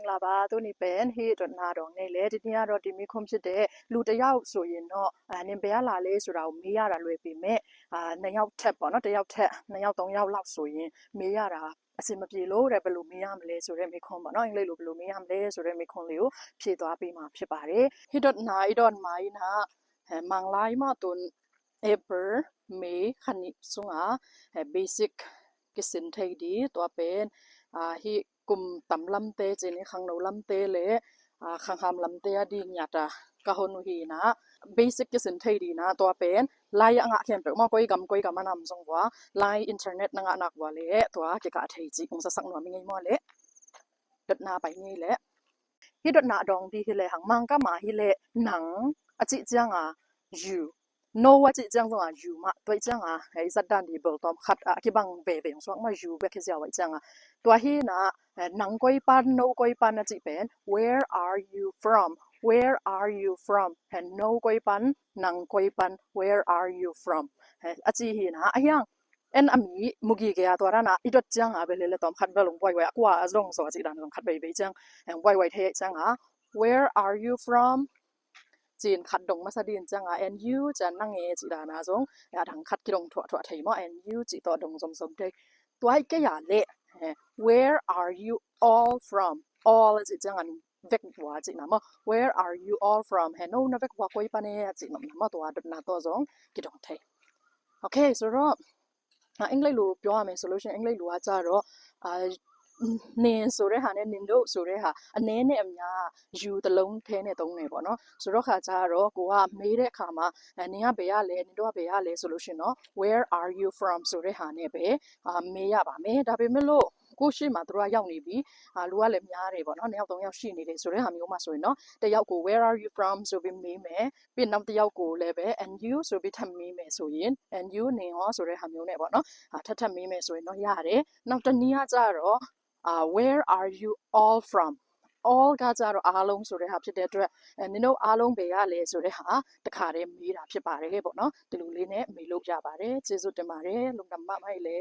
္ဂလာပါတို့နိပန်ဟေ့တော့နာတော့နေလေဒီနေ့ကတော့ဒီမိခွန်ဖြစ်တဲ့လူတစ်ယောက်ဆိုရင်တော့နင်ဘယ်ကလာလဲဆိုတာကိုမေးရတာလွယ်ပေမဲ့နှစ်ယောက်ထက်ပေါ့နော်တစ်ယောက်ထက်နှစ်ယောက်သုံးယောက်လောက်ဆိုရင်မေးရတာအစင်မပြေလို့တဲ့ဘယ်လိုမေးရမလဲဆိုတဲ့မိခွန်းပေါ့နော်အင်္ဂလိပ်လိုဘယ်လိုမေးရမလဲဆိုတဲ့မိခွန်းလေးကိုဖြည့်သွားပေးမှာဖြစ်ပါတယ်ဟေ့တော့နာတော့မိုင်းနာမန်လိုက်မတွန်April May ခဏစုငါ basic ကိစင်ထိုင်ဒီတော့ပင်hi kum tam lam te cheni khang no lam te le khang ham lam te adi nyata ka honu hi na basic ke sin thei di na to pen lai anga khem pe ma koi gam anam song wa lai internet na nga nak wa le to ke ka thei chi ong sa sak no mi ngai mo le dat na pai ngai le hi dat na dong di hi le hang mang ka ma hi le nang a chi chang a you no wa chi chang song a you ma toi chang a hei sat dan di bol tom khat a ki bang ve ve song ma you be ke sia wa chang a tua hi na nang koi pan no koi pan na chi pen where are you from and no koi pan nang koi pan where are you from a chi hi na a yang en ami mugi ge ya to ra na idot chang a be le tom khat ba long wai wai akwa azong so chi dan long khat bei bei chang wai wai the chang a where are you fromจีนขัดดงมาสดินจังอ่ะ and you จะนั่งเอจีดานาจงอย่าถังขัดกิดงถั่วถั่วไทยมั้ง and you จีตัวดงสมเทตัวให้แกอย่าเละ where are you all from all จีจังอันเวกว่าจีนะมั้ง where are you all from เห็นโน้นเวกว่าคุยปะเนี่ยจีนะมั้งตัวดนาตัวจงกิดงไทยโอเคสรุปอังกฤษรู้ပြောရမယ်ဆိုလို့ရှိရင်အင်္ဂလိပ်လိုကကြတော့နင်ဆိုတဲ့ဟာနဲ့နင်တို့ဆိုတဲ့ဟာအနည်းနဲ့အများယူတလုံးထဲနဲ့သုံးနေပေါ့နော်ဆိုတော့ခါကြတော့ကိုကမေးတဲ့အခါမှာနင်ကဘယ်ရလဲနင်တို့ကဘယ်ရလဲဆိုလို့ရှိရင်တော့ where are you from ဆိုတဲ့ဟာနဲ့ပဲမေးရပါမယ်ဒါပေမဲ့လို့ကိုရှိမှတို့ကရောက်နေပြီလူကလည်းများတယ်ပေါ့နော်နှစ်ယောက်သုံးယောက်ရှိနေတယ်ဆိုတဲ့ဟာမျိုးမှဆိုရင်တော့တယောက်ကို where are you from ဆိုပြီးမေးမယ်ပြီးနောက်တယောက်ကိုလည်းပဲ and you ဆိုပြီးထပ်မေးမယ်ဆိုရင် and you နင်ရောဆိုတဲ့ဟာမျိုးနဲ့ပေါ့နော်ထပ်မေးမယ်ဆိုရင်တော့ရတယ်နောက်တနည်းကကြတော့ where are you all from all ကကြတော့အားလုံးဆိုတဲ့ဟာဖြစ်တဲ့အတွက်နင်တို့အားလုံးပဲရလဲဆိုတဲ့ဟာတခါတည်းမေးတာဖြစ်ပါတယ်ပေါ့နော်ဒီလိုလေးနဲ့မေးလို့ရပါတယ်ကျေးဇူးတင်ပါတယ်လုံတမမိုက်လေ